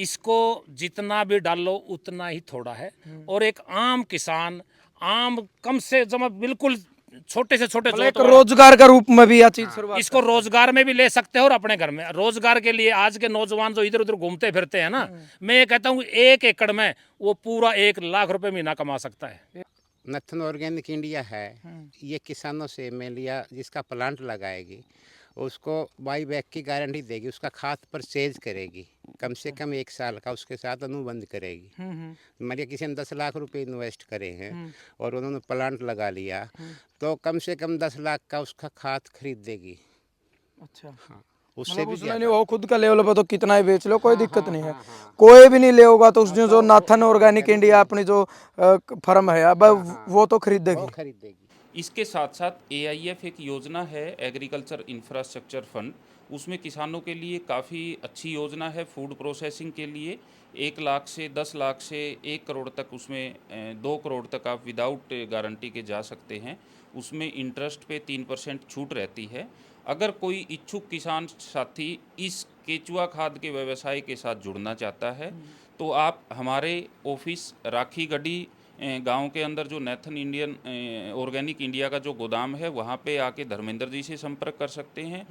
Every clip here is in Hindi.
इसको जितना भी डालो उतना ही थोड़ा है। और एक आम किसान, आम कम से कम बिल्कुल छोटे से छोटे मतलब एक रोजगार का रूप में भी यह चीज शुरुआत इसको रोजगार में भी ले सकते हो और अपने घर में रोजगार के लिए आज के नौजवान जो इधर उधर घूमते फिरते हैं ना, मैं ये कहता हूँ 1 एकड़ में वो पूरा 1 लाख रुपए महीना कमा सकता है। नथन ऑर्गेनिक इंडिया है, ये किसानों से मैं लिया, जिसका प्लांट लगाएगी उसको बाई बैक की गारंटी देगी, उसका खाद परचेज करेगी कम से कम 1 साल का, उसके साथ अनुबंध करेगी। मानिए किसी ने 10 लाख रुपए इन्वेस्ट करे हैं और उन्होंने प्लांट लगा लिया तो कम से कम 10 लाख का उसका खाद खरीद देगी। अच्छा, हाँ, उससे मतलब भी उसने ज़्यादा। नहीं, वो खुद का लेवल पर तो कितना ही बेच लो, कोई दिक्कत नहीं है। कोई भी नहीं ले होगा तो उसने जो नाथन ऑर्गेनिक इंडिया अपनी जो फर्म है अब वो तो वो खरीदेगी। खरीदेगी। इसके साथ साथ एआईएफ एक योजना है, एग्रीकल्चर इंफ्रास्ट्रक्चर फंड। उसमें किसानों के लिए काफ़ी अच्छी योजना है फूड प्रोसेसिंग के लिए। 1 लाख से 10 लाख से 1 करोड़ तक, उसमें 2 करोड़ तक आप विदाउट गारंटी के जा सकते हैं। उसमें इंटरेस्ट पे 3% छूट रहती है। अगर कोई इच्छुक किसान साथी इस केचुआ खाद के व्यवसाय के साथ जुड़ना चाहता है तो आप हमारे ऑफिस राखी गढ़ी गांव के अंदर जो नेथन इंडियन ऑर्गेनिक इंडिया का जो गोदाम है वहाँ पे आके धर्मेंद्र जी से संपर्क कर सकते हैं।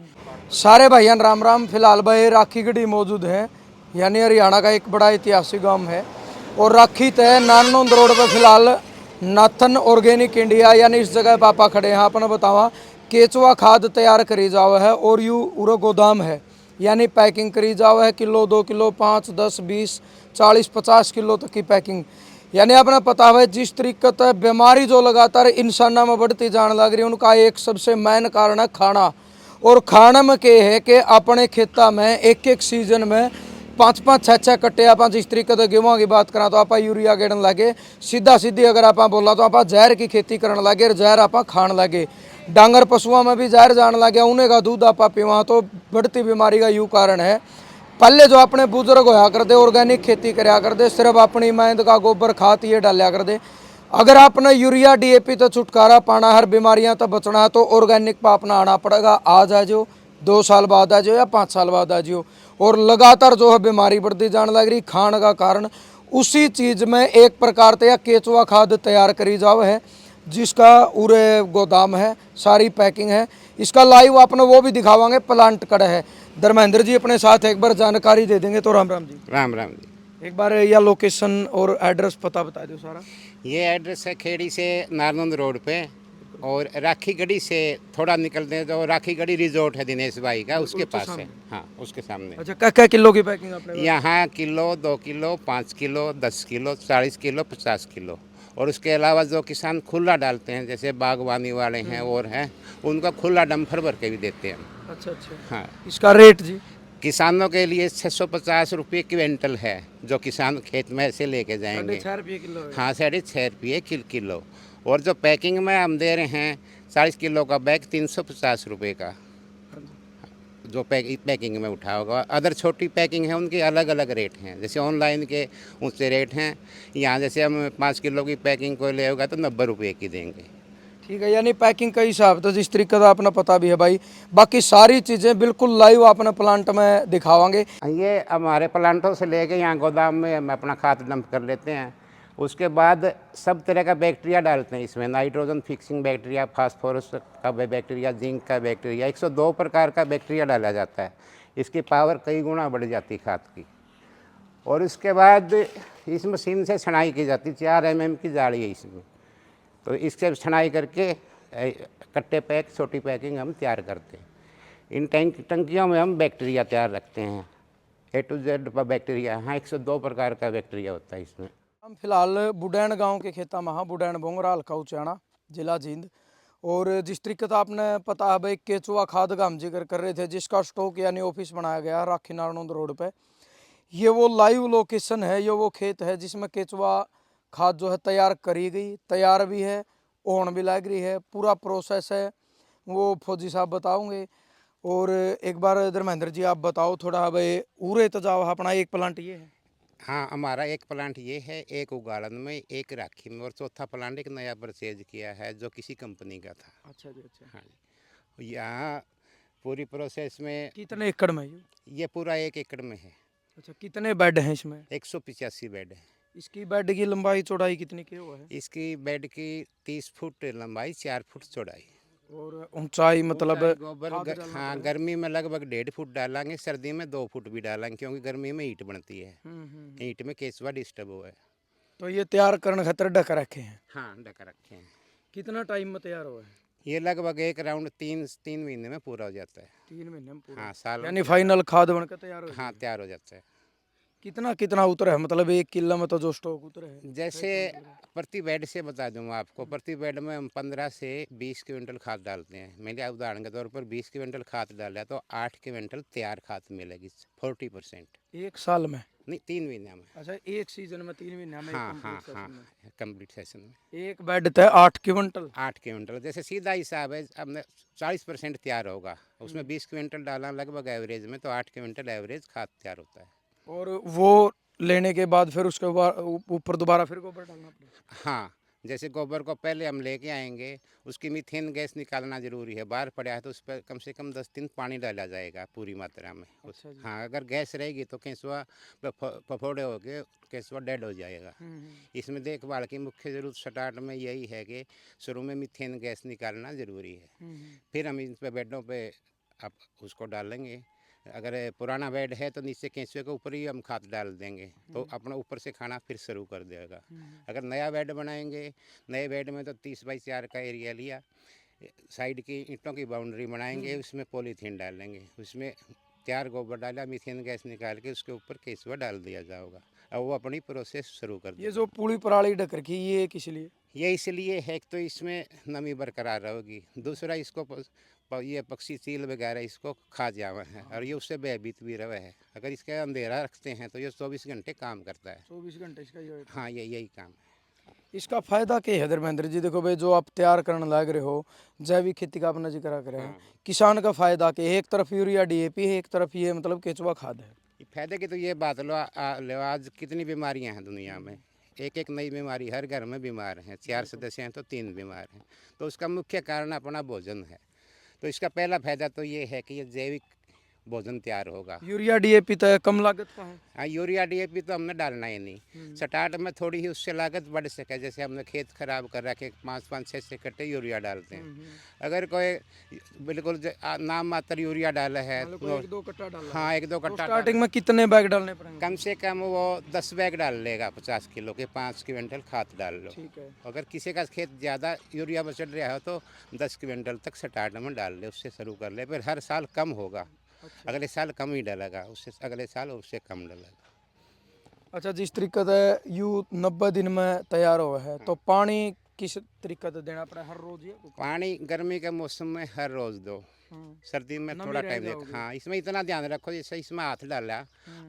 सारे भाइयों राम राम। फिलहाल भाई राखी गढ़ी मौजूद है, यानी हरियाणा का एक बड़ा ऐतिहासिक गांव है। और राखी तय नारनौंद रोड पर फिलहाल नाथन ऑर्गेनिक इंडिया यानी इस जगह पापा खड़े हैं। आपने बतावा केचुआ खाद तैयार करी जाओ है और यू उरो गोदाम है, यानी पैकिंग करी जाओ है। किलो 2 किलो 5 10 20 40 50 किलो तक की पैकिंग। यानी आपने पता है जिस तरीके से बीमारी जो लगातार इंसानों में बढ़ती जाने लग रही है उनका एक सबसे मेन कारण है खाना। और खाने में के है कि अपने खेता में एक एक सीजन में 5 5 6 6 कट्टे आप जिस तरीके से गेहूँ की बात करा तो आप यूरिया गेड़न लगे, सीधा सीधी अगर आप बोला तो आप जहर की खेती करने लगे और जहर आप खान लगे। डांगर पशुओं में भी जहर जाने लगे, उन्हें का दूध आप पीवा तो बढ़ती बीमारी का यू कारण है। पहले जो अपने बुजुर्ग होया करते ऑर्गेनिक खेती कराया करते, सिर्फ अपनी मेहनत का गोबर खाद ये डालिया करते। अगर आपने यूरिया डीएपी तो छुटकारा पाना, हर बीमारियां तो बचना है तो ऑर्गेनिक पर अपना आना पड़ेगा। आज आ जाओ, 2 साल बाद आ जाओ या 5 साल बाद आ जाओ। और लगातार जो है बीमारी बढ़ती जाने लग रही खान का कारण। उसी चीज़ में एक प्रकार से या केचुआ खाद तैयार करी जाओ है, जिसका उरे गोदाम है, सारी पैकिंग है। इसका लाइव आपने वो भी दिखावांगे, प्लांट कड़ा है। धर्मेंद्र जी अपने साथ एक बार जानकारी दे देंगे तो राम राम जी। राम राम जी। एक बार या लोकेशन और एड्रेस पता बता दो सारा। ये एड्रेस है खेड़ी से नारनंद रोड पे, और राखी गढ़ी से थोड़ा निकलते हैं तो राखी गढ़ी रिजोर्ट है दिनेश भाई का, उसके पास है। हाँ, उसके सामने। अच्छा, क्या किलो की पैकिंग आपने? यहाँ kilo 2 kilo 5 kilo 10 kilo 40 kilo 50 kilo. और उसके अलावा जो किसान खुला डालते हैं जैसे बागवानी वाले हैं और हैं, उनका खुला डंपर भर के भी देते हैं। अच्छा अच्छा। हाँ, इसका रेट जी? किसानों के लिए 650 रुपये क्विंटल है, जो किसान खेत में ऐसे लेके जाएंगे। 6.5 रुपये किलो है। हाँ, 6.5 रुपये किलो। और जो पैकिंग में हम दे रहे हैं 40 किलो का बैग 350 रुपये का, जो पैकिंग में उठा होगा। अदर छोटी पैकिंग है उनके अलग अलग रेट हैं, जैसे ऑनलाइन के ऊँचे रेट हैं। यहाँ जैसे हम 5 किलो की पैकिंग को ले होगा तो 90 रुपये की देंगे। ठीक है, यानी पैकिंग का हिसाब तो जिस तरीके का अपना पता भी है भाई। बाकी सारी चीज़ें बिल्कुल लाइव अपने प्लांट में दिखावांगे। ये हमारे प्लांटों से लेके यहाँ गोदाम में हम अपना खाद डंप कर लेते हैं। उसके बाद सब तरह का बैक्टीरिया डालते हैं इसमें, नाइट्रोजन फिक्सिंग बैक्टीरिया, फास्फोरस का बैक्टीरिया, जिंक का बैक्टीरिया, 102 प्रकार का बैक्टीरिया डाला जाता है। इसकी पावर कई गुना बढ़ जाती है खाद की। और उसके बाद इस मशीन से छनाई की जाती है, 4 mm की जाली है इसमें। तो इससे छनाई करके कट्टे पैक छोटी पैकिंग हम तैयार करते हैं। इन टंकियों में हम बैक्टीरिया तैयार रखते हैं, A to Z बैक्टीरिया। हाँ, 102 प्रकार का बैक्टीरिया होता है इसमें। हम फिलहाल बुडैन गांव के खेता में, बुडैन बोंगरा हल्का उचाना जिला जींद। और जिस तरीके से आपने पता है भाई केचुआ खाद का हम जिक्र कर रहे थे, जिसका स्टॉक यानी ऑफिस बनाया गया राखी नारनौंद रोड पे। ये वो लाइव लोकेशन है, ये वो खेत है जिसमें केचुआ खाद जो है तैयार करी गई, तैयार भी है, ओन भी लग रही है। पूरा प्रोसेस है वो फौजी साहब बताओगे। और एक बार धर्मेंद्र जी आप बताओ थोड़ा भाई, उरे तो जाओ अपना एक प्लांट ये है। हाँ, हमारा एक प्लांट ये है, एक उगाड़न में, एक राखी में, और चौथा प्लांट एक नया परचेज किया है जो किसी कंपनी का था। अच्छा जी, अच्छा। हाँ जी। यहाँ पूरी प्रोसेस में कितने एकड़ में ये पूरा 1 एकड़ में है। अच्छा, कितने बेड हैं इसमें? 185 बेड है। इसकी बेड की लंबाई चौड़ाई कितनी की हुआ है? इसकी बेड की 30 फुट लंबाई, 4 फुट चौड़ाई। और ऊंचाई मतलब ऊंचाई गोबर खाद डालना हाँ, पड़ेगा? गर्मी में लगभग 1.5 फुट डालेंगे, सर्दी में 2 फुट भी डालेंगे, क्योंकि गर्मी में ईंट बनती है। ईंट में केचुआ डिस्टर्ब हुआ है। तो ये तैयार करने खातिर ढक रखे हैं। हाँ, ढक रखे हैं। कितना टाइम में तैयार हुआ है? ये लगभग एक राउंड तीन महीने में पूरा हो जाता है। 3 महीने में पूरा? हाँ, साल यानी फाइनल खाद बनकर तैयार हो हाँ, तैयार हो जाता है। कितना कितना उतरा है, मतलब 1 किलो में तो जो स्टॉक उतरे है? जैसे प्रति बेड से बता दूँ आपको, प्रति बेड में हम 15 से 20 क्विंटल खाद डालते हैं। मैंने उदाहरण के तौर पर 20 क्विंटल खाद डाला तो 8 क्विंटल तैयार खाद मिलेगी, 40%। 1 साल में? नहीं, 3 महीने में। अच्छा, एक सीजन में 3 महीने में? हाँ एक हाँ complete हाँ, season में। कंप्लीट सेशन में एक बेड थे 8 क्विंटल? 8 क्विंटल। जैसे सीधा हिसाब है, हमने 40% तैयार होगा, उसमें 20 क्विंटल डाला लगभग एवरेज में, तो 8 क्विंटल एवरेज खाद तैयार होता है। और वो लेने के बाद फिर उसके ऊपर दोबारा फिर गोबर डालना पड़ेगा? हाँ, जैसे गोबर को पहले हम लेके आएंगे, उसकी मीथेन गैस निकालना ज़रूरी है। बाहर पड़ा है तो उस पर कम से कम 10 दिन पानी डाला जाएगा पूरी मात्रा में। अच्छा जी। हाँ, अगर गैस रहेगी तो केंचुआ फफोड़े होके केंचुआ डेड हो जाएगा। इसमें देखभाल की मुख्य ज़रूरत स्टार्ट में यही है कि शुरू में मीथेन गैस निकालना ज़रूरी है। फिर हम इन पे बेडों पे आप उसको डालेंगे। अगर पुराना बेड है तो नीचे केंचुए के ऊपर ही हम खाद डाल देंगे, तो अपना ऊपर से खाना फिर शुरू कर देगा। अगर नया बेड बनाएंगे, नए बेड में तो 30 बाई 4 का एरिया लिया, साइड की ईंटों की बाउंड्री बनाएंगे, उसमें पॉलीथीन डालेंगे, उसमें तैयार गोबर डाला, मीथेन गैस निकाल के उसके ऊपर केंचुआ डाल दिया जाएगा, और वो अपनी प्रोसेस शुरू कर ये देगा। जो पूरी पराली ढक रखी ये किस लिए? ये इसलिए है कि तो इसमें नमी बरकरार रहेगी, दूसरा इसको ये पक्षी चील वगैरह इसको खा जावे हैं, और ये उससे भयभीत भी रहे है। अगर इसके अंधेरा रखते हैं तो ये 24 घंटे काम करता है। 24 घंटे इसका ये? हाँ, यही काम है। इसका फायदा क्या है धर्मेंद्र जी? देखो भाई, जो आप तैयार करने लग रहे हो, जैविक खेती का अपना जिक्र कर रहे हैं, किसान का फायदा क्या है? एक तरफ यूरिया डीएपी है, एक तरफ ये मतलब केचुआ खाद है। फायदे की तो ये बात लो, आज कितनी बीमारियां हैं दुनिया में, एक एक नई बीमारी, हर घर में बीमार हैं, 4 सदस्य हैं तो 3 बीमार हैं। तो उसका मुख्य कारण अपना भोजन है। तो इसका पहला फायदा तो ये है कि ये जैविक भोजन तैयार होगा। यूरिया डीएपी तो कम लागत का है? हाँ, यूरिया डीएपी तो हमने डालना ही नहीं। स्टार्ट में थोड़ी ही उससे लागत बढ़ सके, जैसे हमने खेत खराब कर रखे, 5-5, 6 कट्टे यूरिया डालते हैं। अगर कोई बिल्कुल नाम मात्र यूरिया डाला है मतलब तो 1-2 कट्टा डालना? हाँ, 1-2 कट्टा स्टार्टिंग में कितने बैग डालने पड़ेंगे? कम से कम वो 10 बैग डाल लेगा, 50 किलो के 5 क्विंटल खाद डाल लो। ठीक है। अगर किसी का खेत ज़्यादा यूरिया में चढ़ रहा हो तो 10 क्विंटल तक स्टार्ट में डाल ले, उससे शुरू कर ले, फिर हर साल कम होगा। अगले साल कम ही डालेगा, उससे अगले साल उससे कम डालेगा। अच्छा, जिस तरीके से यू 90 दिन में तैयार हुआ है, तो पानी किस तरीके से देना पड़ा? हर रोज या पानी गर्मी के मौसम में हर रोज़ दो, सर्दी में नमी थोड़ा रह टाइम जाओगी। देता। हाँ, इसमें इतना ध्यान रखो, जैसे इसमें हाथ डाला,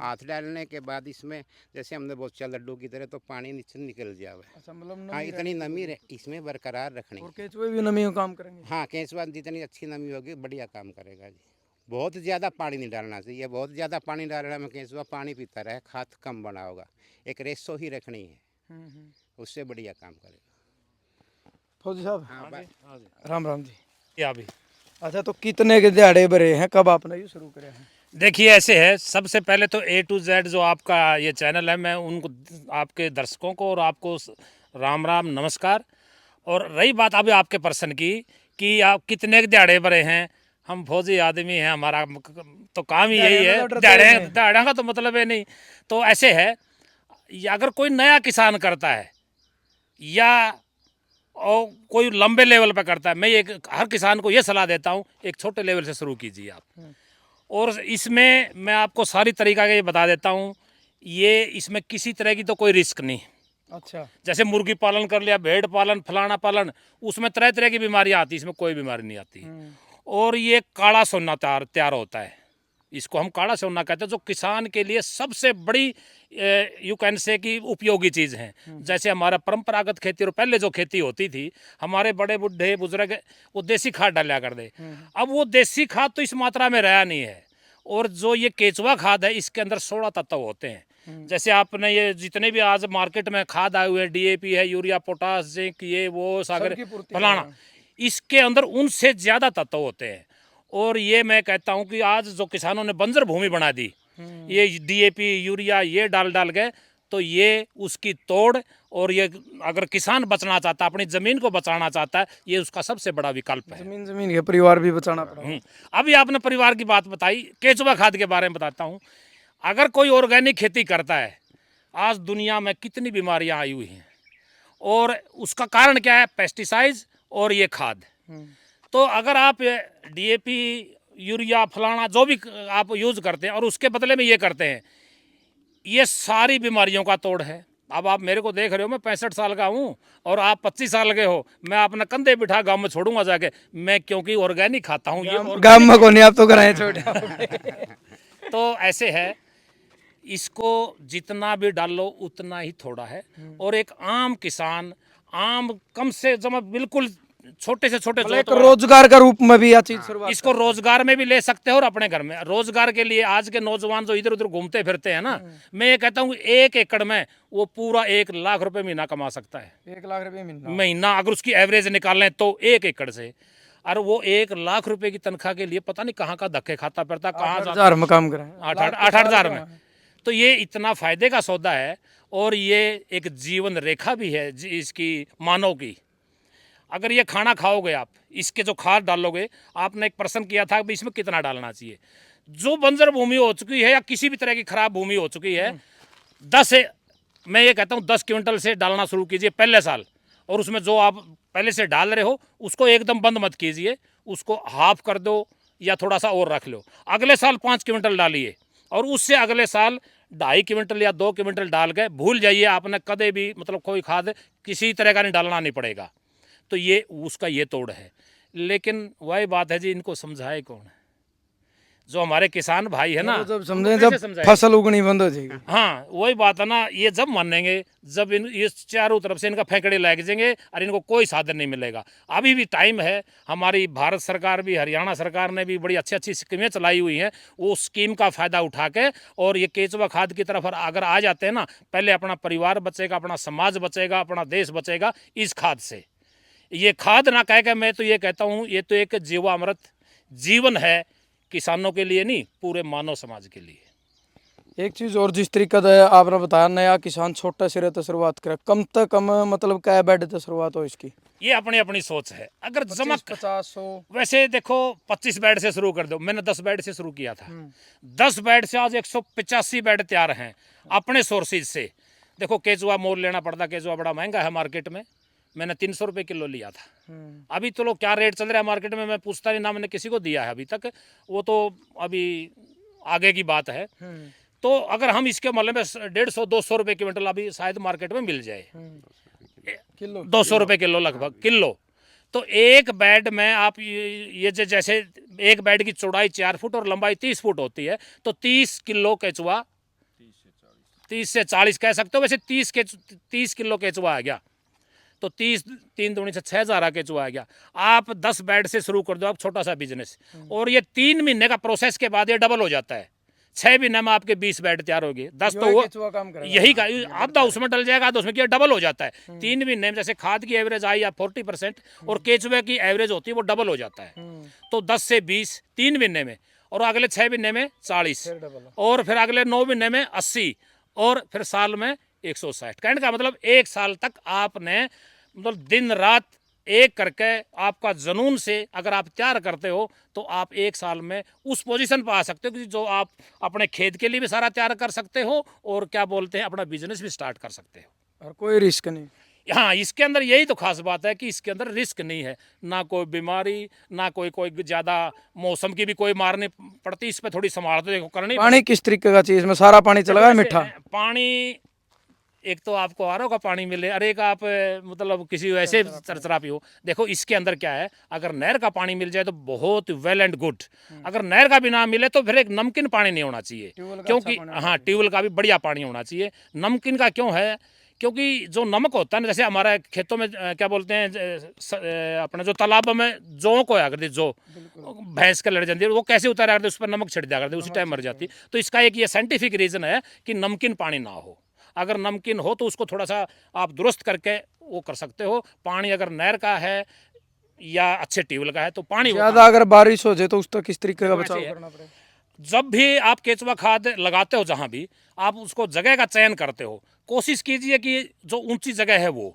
हाथ डालने के बाद इसमें जैसे हमने बोचा लड्डू की तरह, तो पानी नीचे निकल जावे। अच्छा, मतलब हाँ, नमी इतनी नमी इसमें बरकरार रखनी। और केचुए भी नमी में काम करेंगे? हाँ, केंचुआ जितनी अच्छी नमी होगी बढ़िया काम करेगा जी। बहुत ज़्यादा पानी नहीं डालना चाहिए, बहुत ज़्यादा पानी डालने में केंचुआ पानी पीता रहे, खाद कम बना होगा। एक रेशो ही रखनी है, उससे बढ़िया काम करेगा। फौजी साहब, हाँ, राम राम जी। या भी अच्छा, तो कितने के दिहाड़े भरे हैं, कब आपने ये शुरू करे हैं? देखिए, ऐसे है, सबसे पहले तो A to Z जो आपका ये चैनल है, मैं उनको, आपके दर्शकों को और आपको राम राम नमस्कार। और रही बात अभी आपके प्रश्न की कि आप कितने के दिहाड़े भरे हैं, हम फौजी आदमी हैं, हमारा तो काम ही यही है, दिहाड़े का तो मतलब है नहीं। तो ऐसे है, अगर कोई नया किसान करता है या और कोई लंबे लेवल पर करता है, मैं एक हर किसान को ये सलाह देता हूँ, एक छोटे लेवल से शुरू कीजिए आप। और इसमें मैं आपको सारी तरीका ये बता देता हूँ, ये इसमें किसी तरह की तो कोई रिस्क नहीं। अच्छा, जैसे मुर्गी पालन कर लिया, भेड़ पालन, फलाना पालन, उसमें तरह तरह की बीमारियाँ आती, इसमें कोई बीमारी नहीं आती। और ये काला सोना तैयार होता है, इसको हम काला सोना कहते हैं, जो किसान के लिए सबसे बड़ी यू कैन से की उपयोगी चीज़ है। जैसे हमारा परंपरागत खेती और पहले जो खेती होती थी, हमारे बड़े बूढ़े बुजुर्ग वो देसी खाद डाला करते, अब वो देसी खाद तो इस मात्रा में रहा नहीं है। और जो ये केचुआ खाद है, इसके अंदर 16 तत्व होते हैं। जैसे आपने ये जितने भी आज मार्केट में खाद आए हुए हैं, डीएपी है, यूरिया, पोटास, जिंक, ये वो सागर फलाना, इसके अंदर उनसे ज़्यादा तत्व होते हैं। और ये मैं कहता हूँ कि आज जो किसानों ने बंजर भूमि बना दी, ये डीएपी यूरिया ये डाल डाल के, तो ये उसकी तोड़, और ये अगर किसान बचना चाहता है, अपनी ज़मीन को बचाना चाहता है, ये उसका सबसे बड़ा विकल्प है। जमीन के परिवार भी बचाना पड़ा। अभी आपने परिवार की बात बताई, केचुआ खाद के बारे में बताता हूँ। अगर कोई ऑर्गेनिक खेती करता है, आज दुनिया में कितनी बीमारियां आई हुई हैं, और उसका कारण क्या है? पेस्टिसाइड्स और ये खाद। तो अगर आप डीएपी यूरिया फलाना जो भी आप यूज़ करते हैं और उसके बदले में ये करते हैं, ये सारी बीमारियों का तोड़ है। अब आप मेरे को देख रहे हो, मैं 65 साल का हूँ और आप 25 साल के हो। मैं अपना कंधे बिठा गांव में छोड़ूंगा जाके, मैं क्योंकि ऑर्गेनिक खाता हूँ। ये गांव में को नहीं, आप तो कराए छोटे। तो ऐसे है, इसको जितना भी डालो उतना ही थोड़ा है। और एक आम किसान, आम कम से कम बिल्कुल छोटे से छोटे एक रोजगार का रूप में भी यह चीज शुरुआत, इसको रोजगार में भी ले सकते हो और अपने घर में रोजगार के लिए आज के नौजवान जो इधर उधर घूमते फिरते हैं ना, मैं ये कहता हूँ 1 एकड़ में वो पूरा 1 लाख रुपए महीना कमा सकता है। 1 लाख रुपए महीना अगर उसकी एवरेज निकालें तो 1 एकड़ से, और वो 1 लाख रुपए की तनख्वाह के लिए पता नहीं कहाँ का धक्के खाता फिरता, कहाँ 8,000 में काम कराए, 8,000 में। तो ये इतना फायदे का सौदा है, और ये एक जीवन रेखा भी है इसकी मानव की। अगर ये खाना खाओगे आप, इसके जो खाद डालोगे, आपने एक प्रश्न किया था कि इसमें कितना डालना चाहिए। जो बंजर भूमि हो चुकी है या किसी भी तरह की खराब भूमि हो चुकी है, 10 से, मैं ये कहता हूँ 10 क्विंटल से डालना शुरू कीजिए पहले साल। और उसमें जो आप पहले से डाल रहे हो उसको एकदम बंद मत कीजिए, उसको हाफ कर दो या थोड़ा सा और रख लो। अगले साल 5 क्विंटल डालिए, और उससे अगले साल 2.5 क्विंटल या 2 क्विंटल डाल के भूल जाइए, आपने कदे भी मतलब कोई खाद किसी तरह का नहीं डालना नहीं पड़ेगा। तो ये उसका ये तोड़ है। लेकिन वही बात है जी, इनको समझाए कौन? जो हमारे किसान भाई है ना, जब समझे, जब फसल उगनी बंद हो जाएगी। हाँ वही बात है ना, ये जब मानेंगे जब ये चारों तरफ से इनका फेंकड़े लग जाएंगे और इनको कोई साधन नहीं मिलेगा। अभी भी टाइम है, हमारी भारत सरकार भी, हरियाणा सरकार ने भी बड़ी अच्छी अच्छी स्कीमें चलाई हुई हैं। वो स्कीम का फ़ायदा उठा के और ये केचुआ खाद की तरफ अगर आ जाते हैं ना, पहले अपना परिवार बचेगा, अपना समाज बचेगा, अपना देश बचेगा इस खाद से। ये खाद ना कह के, मैं तो ये कहता हूँ ये तो एक जीवामृत जीवन है, किसानों के लिए नहीं, पूरे मानव समाज के लिए। एक चीज और, जिस तरीका से आपने बताया, नया किसान छोटा सिरे तो शुरुआत करे, कम से कम मतलब क्या बेड से शुरुआत हो इसकी? ये अपनी अपनी सोच है। अगर 50, 100, वैसे देखो 25 बेड से शुरू कर दो, मैंने 10 बेड से शुरू किया था। 10 बेड से आज 185 बेड तैयार हैं अपने सोर्सेज से। देखो केचुआ मोल लेना पड़ता, केचुआ बड़ा महंगा है मार्केट में, मैंने 300 रुपये किलो लिया था। अभी तो लोग क्या रेट चल रहा है मार्केट में मैं पूछता नहीं ना, मैंने किसी को दिया है अभी तक, वो तो अभी आगे की बात है। तो अगर हम इसके मतलब में 150-200 रुपये क्विंटल अभी शायद मार्केट में मिल जाए, किलो 200 रुपये किलो लगभग किलो। तो एक बेड में आप ये जैसे एक बेड की चौड़ाई 4 फुट और लंबाई 30 फुट होती है, तो 30 किलो केचुआ, 30 से 40 कह सकते हो, वैसे 30 किलो केचुआ आ गया। तो 30 3 दूनी से 6,000 केचुआ आ गया। आप 10 बेड से शुरू कर दो, आप छोटा सा बिजनेस, और ये 3 महीने का प्रोसेस के बाद ये डबल हो जाता है। 6 महीने में आपके 20 बेड तैयार हो गए। 10 तो वो यही का आधा उसमें डल जाएगा, आधा उसमें क्या डबल हो जाता है। 3 महीने में जैसे खाद की एवरेज आई या 40% और केचुए की एवरेज होती है वो डबल हो जाता है। तो 10 से 20 3 महीने में, और अगले 6 महीने में 40, और फिर अगले 9 महीने में 80, और फिर साल में 160। कहने का मतलब 1 साल तक आपने मतलब दिन रात एक करके आपका जुनून से अगर आप तैयार करते हो तो आप 1 साल में उस पोजीशन पर आ सकते हो कि जो आप अपने खेत के लिए भी सारा तैयार कर सकते हो और क्या बोलते हैं अपना बिजनेस भी स्टार्ट कर सकते हो, और कोई रिस्क नहीं। हाँ इसके अंदर यही तो खास बात है कि इसके अंदर रिस्क नहीं है, ना कोई बीमारी, ना कोई ज़्यादा मौसम की भी कोई मारनी पड़ती। इस पर थोड़ी संभाल तो देखो करनी। पानी किस तरीके का चीज़ में सारा पानी चला गया मीठा पानी? एक तो आपको आरओ का पानी मिले, अरे एक आप मतलब किसी वैसे चरचरा पियो। देखो इसके अंदर क्या है, अगर नहर का पानी मिल जाए तो बहुत वेल एंड गुड, अगर नहर का भी ना मिले तो फिर एक नमकीन पानी नहीं होना चाहिए, क्योंकि हाँ ट्यूबवेल का भी बढ़िया पानी होना चाहिए। नमकीन का क्यों है? क्योंकि जो नमक होता है ना, जैसे हमारे खेतों में क्या बोलते हैं अपने जो तालाब में जौ को आया करती, जो भैंस के लड़ जाती है वो कैसे उतारा करते, उस पर नमक छिड़ दिया करते, उसी टाइम मर जाती। तो इसका एक ये साइंटिफिक रीज़न है कि नमकीन पानी ना हो। अगर नमकीन हो तो उसको थोड़ा सा आप दुरुस्त करके वो कर सकते हो। पानी अगर नहर का है या अच्छे ट्यूबवेल का है तो पानी ज़्यादा अगर बारिश हो जाए तो उस तो किस तरीके का बचाव करना पड़ेगा? जब भी आप केचुआ खाद लगाते हो, जहाँ भी आप उसको जगह का चयन करते हो, कोशिश कीजिए कि जो ऊंची जगह है वो।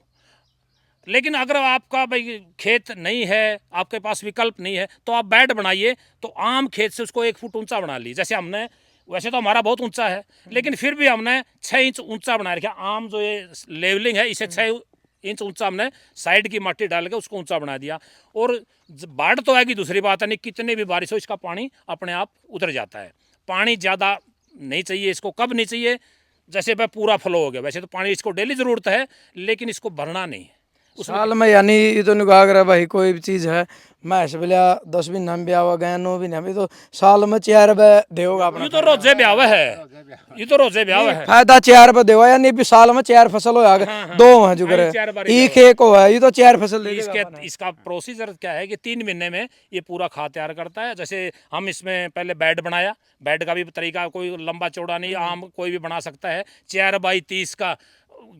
लेकिन अगर आपका भाई खेत नहीं है, आपके पास विकल्प नहीं है, तो आप बेड बनाइए। तो आम खेत से उसको 1 फुट ऊंचा बना लीजिए। जैसे हमने, वैसे तो हमारा बहुत ऊंचा है, लेकिन फिर भी हमने 6 इंच ऊंचा बना रखा। आम जो ये लेवलिंग है, इसे 6 इंच ऊंचा हमने साइड की माटी डाल के उसको ऊंचा बना दिया। और बाढ़ तो आएगी, दूसरी बात है, नहीं कितनी भी बारिश हो इसका पानी अपने आप उतर जाता है। पानी ज़्यादा नहीं चाहिए इसको। कब नहीं चाहिए? जैसे वह पूरा फ्लो हो गया, वैसे तो पानी इसको डेली ज़रूरत है, लेकिन इसको भरना नहीं है। साल में यानी ये तो निकाह कर भाई कोई भी चीज है, मैं ऐसे बोलिया 10 महीना में ब्याह हो गया, 9 महीना में, तो साल में 4 रुपए देगा अपना। ये तो रोजे ब्याह है, ये तो रोजे ब्याह है। फायदा 4 रुपए देगा, यानी भी साल में 4 फसल हो गया। हाँ, दो है जो करे, 4 बारी एक एक हो है, ये तो 4 फसल दे देगा अपना। इसका प्रोसीजर क्या है कि 3 महीने में ये पूरा खाद तैयार करता है। जैसे हम इसमें पहले बेड बनाया, बेड का भी तरीका कोई लंबा चौड़ा नहीं, आम कोई भी बना सकता है। 4x30 का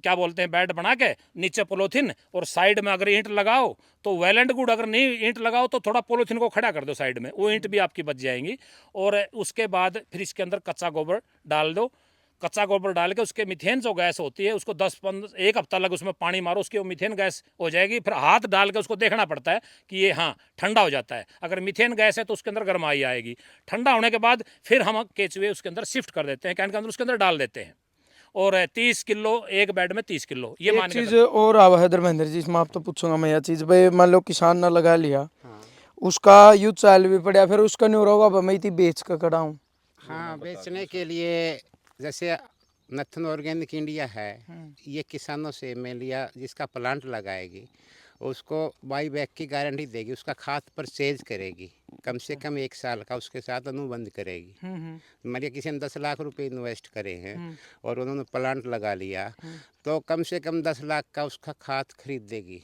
क्या बोलते हैं बेड बना के, नीचे पोलोथीन, और साइड में अगर ईंट लगाओ तो वेल एंड गुड, अगर नहीं ईंट लगाओ तो थोड़ा पोलोथीन को खड़ा कर दो साइड में, वो ईंट भी आपकी बच जाएंगी। और उसके बाद फिर इसके अंदर कच्चा गोबर डाल दो। कच्चा गोबर डाल के उसके मीथेन जो गैस होती है उसको 1 हफ्ता लग उसमें पानी मारो, उसकी वो मीथेन गैस हो जाएगी। फिर हाथ डाल के उसको देखना पड़ता है कि ये हाँ ठंडा हो जाता है। अगर मीथेन गैस है तो उसके अंदर गर्माई आएगी। ठंडा होने के बाद फिर हम केचुए उसके अंदर शिफ्ट कर देते हैं, कैन के अंदर उसके अंदर डाल देते हैं। और 30 किलो एक बेड में, 30 किलो ये मान एक के चीज और आवा है धर्मेंद्र जी, इसमें आप तो पूछूंगा मैं यह चीज, भाई मान लो किसान ने लगा लिया, उसका यूथ चाल भी पड़ा, फिर उसका नहीं होगा अब मैं इतनी बेच कर कटाऊं। हाँ, बेचने के लिए जैसे नथन ऑर्गेनिक इंडिया है, ये किसानों से मैं लिया, जिसका प्लांट लगाएगी उसको बाई बैक की गारंटी देगी, उसका खाद परचेज करेगी कम से कम 1 साल का, उसके साथ अनुबंध करेगी। मान लिया किसी ने 10 लाख रुपए इन्वेस्ट करे हैं और उन्होंने प्लांट लगा लिया, तो कम से कम 10 लाख का उसका खाद खरीद देगी।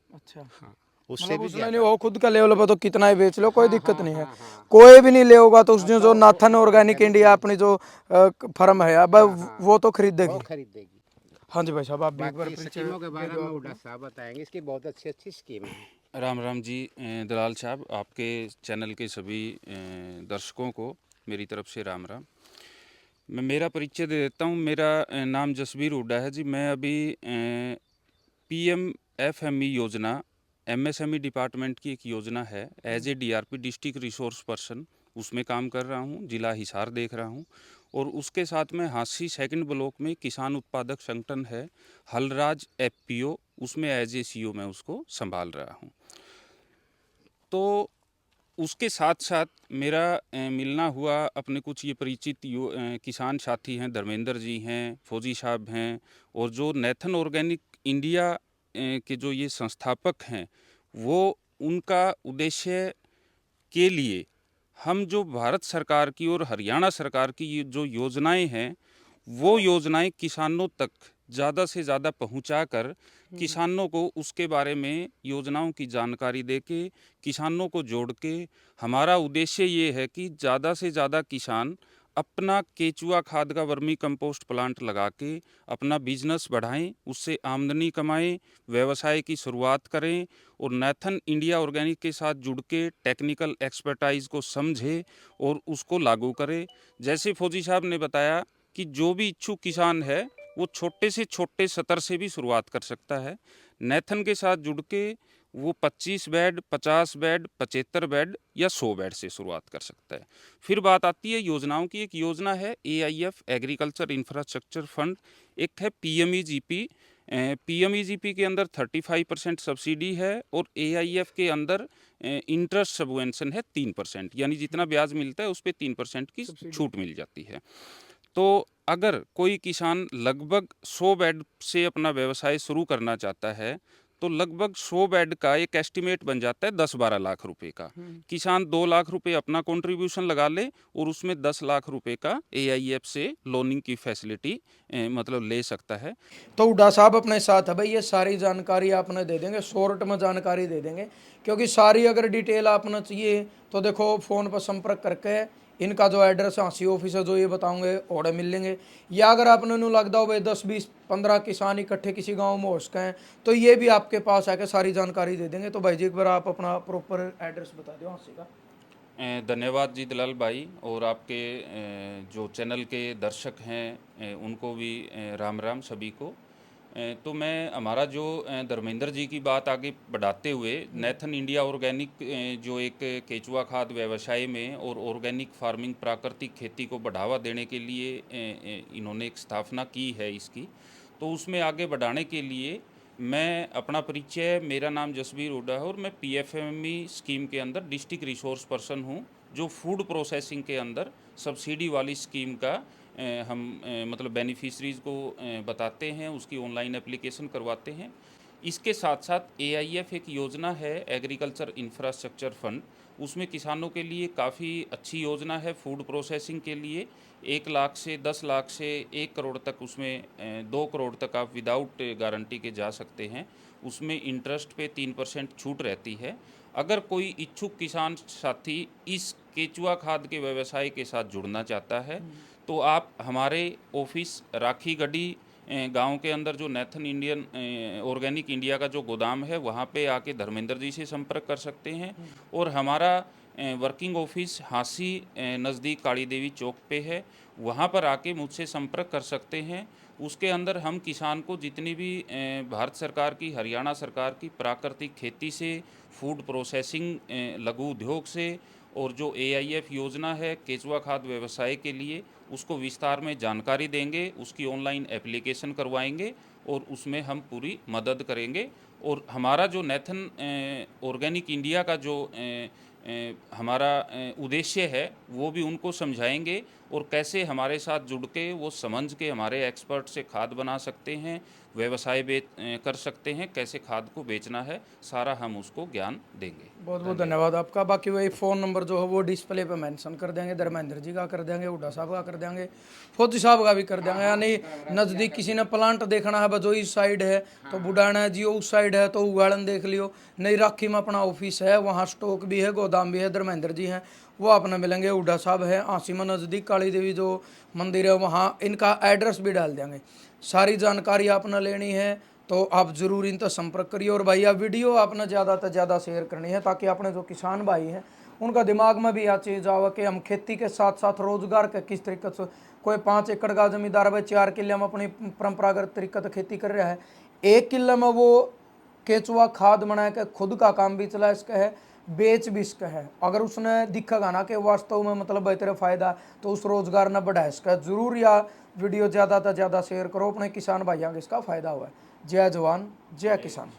अच्छा, हाँ, उससे मतलब भी उसने ज़्यादा। नहीं, वो खुद का लेवल पर तो कितना ही बेच लो, कोई दिक्कत नहीं है। कोई भी नहीं ले होगा तो उसने जो नाथन ऑर्गेनिक इंडिया अपनी जो फर्म है अब वो तो वो खरीदेगी। खरीदेगी। हाँ जी भाई साहब, आप भी एक बार बाकी स्कीमों के बारे में उड़ा साहब बताएंगे, इसकी बहुत अच्छी अच्छी स्कीम है। राम राम जी। दलाल साहब, आपके चैनल के सभी दर्शकों को मेरी तरफ से राम राम। मैं मेरा परिचय दे देता हूँ। मेरा नाम जसबीर हुड्डा है जी। मैं अभी PMFME योजना, MSME डिपार्टमेंट की एक योजना है, as a DRP district resource person, उसमें काम कर रहा हूँ। जिला हिसार देख रहा हूँ। और उसके साथ में हांसी सेकंड ब्लॉक में किसान उत्पादक संगठन है हलराज FPO, उसमें एज ए CO मैं उसको संभाल रहा हूँ। तो उसके साथ साथ मेरा मिलना हुआ अपने कुछ ये परिचित किसान साथी हैं, धर्मेंद्र जी हैं, फौजी साहब हैं, और जो नेथन ऑर्गेनिक इंडिया के जो ये संस्थापक हैं, वो उनका उद्देश्य के लिए हम जो भारत सरकार की और हरियाणा सरकार की ये जो योजनाएं हैं, वो योजनाएं किसानों तक ज़्यादा से ज़्यादा पहुंचाकर किसानों को उसके बारे में योजनाओं की जानकारी देके, किसानों को जोड़ के, हमारा उद्देश्य ये है कि ज़्यादा से ज़्यादा किसान अपना केचुआ खाद का वर्मी कंपोस्ट प्लांट लगा के अपना बिजनेस बढ़ाएं, उससे आमदनी कमाएं, व्यवसाय की शुरुआत करें, और नेथन इंडिया ऑर्गेनिक के साथ जुड़ के टेक्निकल एक्सपर्टाइज को समझे और उसको लागू करें। जैसे फौजी साहब ने बताया कि जो भी इच्छुक किसान है वो छोटे से छोटे स्तर से भी शुरुआत कर सकता है। नेथन के साथ जुड़ के वो 25 बेड, 50 बेड, 75 बेड या 100 बेड से शुरुआत कर सकता है। फिर बात आती है योजनाओं की। एक योजना है AIF एग्रीकल्चर इंफ्रास्ट्रक्चर फंड, एक है PMEGP। PMEGP के अंदर 35% सब्सिडी है, और AIF के अंदर इंटरेस्ट सबवेंशन है 3%, यानी जितना ब्याज मिलता है उस पर 3% की छूट मिल जाती है। तो अगर कोई किसान लगभग 100 बेड से अपना व्यवसाय शुरू करना चाहता है, तो लगभग 100 बेड का एक एस्टिमेट बन जाता है 10-12 लाख रुपए का। किसान 2 लाख रुपए अपना कंट्रीब्यूशन लगा ले और उसमें 10 लाख रुपए का AIF से लोनिंग की फैसिलिटी मतलब ले सकता है। तो हुड्डा साहब अपने साथ है भाई, ये सारी जानकारी आपने दे देंगे, शॉर्ट में जानकारी दे देंगे, क्योंकि सारी अगर डिटेल आपने चाहिए तो देखो फ़ोन पर संपर्क करके इनका जो एड्रेस है, हाँसी ऑफिस है, जो ये बताऊंगे ओडे मिल लेंगे। या अगर आपने नू लगता हो भाई 10-20-15 किसान इकट्ठे किसी गांव में हो सके हैं, तो ये भी आपके पास आके सारी जानकारी दे देंगे। तो भाई जी एक बार आप अपना प्रॉपर एड्रेस बता दो हाँसी का। धन्यवाद जी दलाल भाई, और आपके जो चैनल के दर्शक हैं उनको भी राम राम सभी को। तो मैं हमारा जो धर्मेंद्र जी की बात आगे बढ़ाते हुए, नेथन इंडिया ऑर्गेनिक जो एक केचुआ खाद व्यवसाय में और ऑर्गेनिक फार्मिंग प्राकृतिक खेती को बढ़ावा देने के लिए इन्होंने एक स्थापना की है इसकी, तो उसमें आगे बढ़ाने के लिए मैं अपना परिचय, मेरा नाम जसबीर हुड्डा है और मैं पीएफएमई स्कीम के अंदर डिस्ट्रिक्ट रिसोर्स पर्सन हूँ, जो फूड प्रोसेसिंग के अंदर सब्सिडी वाली स्कीम का हम मतलब बेनिफिशरीज़ को बताते हैं, उसकी ऑनलाइन एप्लीकेशन करवाते हैं। इसके साथ साथ एआईएफ एक योजना है, एग्रीकल्चर इंफ्रास्ट्रक्चर फंड, उसमें किसानों के लिए काफ़ी अच्छी योजना है फूड प्रोसेसिंग के लिए। 1 लाख से 10 लाख से 1 करोड़ तक, उसमें 2 करोड़ तक आप विदाउट गारंटी के जा सकते हैं। उसमें इंटरेस्ट पे 3% छूट रहती है। अगर कोई इच्छुक किसान साथी इस केचुआ खाद के व्यवसाय के साथ जुड़ना चाहता है तो आप हमारे ऑफिस राखी गढ़ी गांव के अंदर जो नेथन इंडियन ऑर्गेनिक इंडिया का जो गोदाम है वहाँ पे आके धर्मेंद्र जी से संपर्क कर सकते हैं। और हमारा वर्किंग ऑफिस हांसी नज़दीक काली देवी चौक पे है, वहाँ पर आके मुझसे संपर्क कर सकते हैं। उसके अंदर हम किसान को जितनी भी भारत सरकार की, हरियाणा सरकार की प्राकृतिक खेती से, फूड प्रोसेसिंग लघु उद्योग से, और जो एआईएफ योजना है केचुआ खाद व्यवसाय के लिए, उसको विस्तार में जानकारी देंगे, उसकी ऑनलाइन एप्लीकेशन करवाएंगे और उसमें हम पूरी मदद करेंगे। और हमारा जो नेथन ऑर्गेनिक इंडिया का जो हमारा उद्देश्य है वो भी उनको समझाएंगे, और कैसे हमारे साथ जुड़ के वो समझ के हमारे एक्सपर्ट से खाद बना सकते हैं, व्यवसाय कर सकते हैं, कैसे खाद को बेचना है, सारा हम उसको ज्ञान देंगे। बहुत बहुत धन्यवाद आपका। बाकी वही फ़ोन नंबर जो है वो डिस्प्ले पे मेंशन कर देंगे, धर्मेंद्र जी का कर देंगे, हुड्डा साहब का कर देंगे, फौजी साहब का भी कर देंगे। यानी नज़दीक किसी ने प्लांट देखना है बजो इस साइड है तो बुढ़ाना जी उस साइड है तो उगाड़न देख लियो। नई राखी में अपना ऑफिस है, वहाँ स्टॉक भी है, गोदाम भी है, धर्मेंद्र जी हैं वो अपने मिलेंगे, हुड्डा साहब है। आंसी में नज़दीक काली देवी जो मंदिर है वहाँ इनका एड्रेस भी डाल देंगे। सारी जानकारी आपने लेनी है तो आप ज़रूर इनसे संपर्क करिए। और भाई आप वीडियो आपने ज़्यादा से ज़्यादा शेयर करनी है ताकि अपने जो किसान भाई हैं उनका दिमाग में भी यह चीज़ आवे कि हम खेती के साथ साथ रोजगार के किस तरीके से, कोई 5 एकड़ का जमींदार भाई 4 किले में अपनी परंपरागत तरीके से खेती कर रहा है, 1 किले में वो केचुआ खाद बना के खुद का काम भी चला इसका है, बेच भी इसका है। अगर उसने दिखेगा ना कि वास्तव में मतलब बेहतर फ़ायदा तो उस रोज़गार न बढ़ा इसका, ज़रूर या वीडियो ज़्यादा से ज़्यादा शेयर करो अपने किसान भाइयों को इसका फ़ायदा हुआ है। जय जवान जय किसान।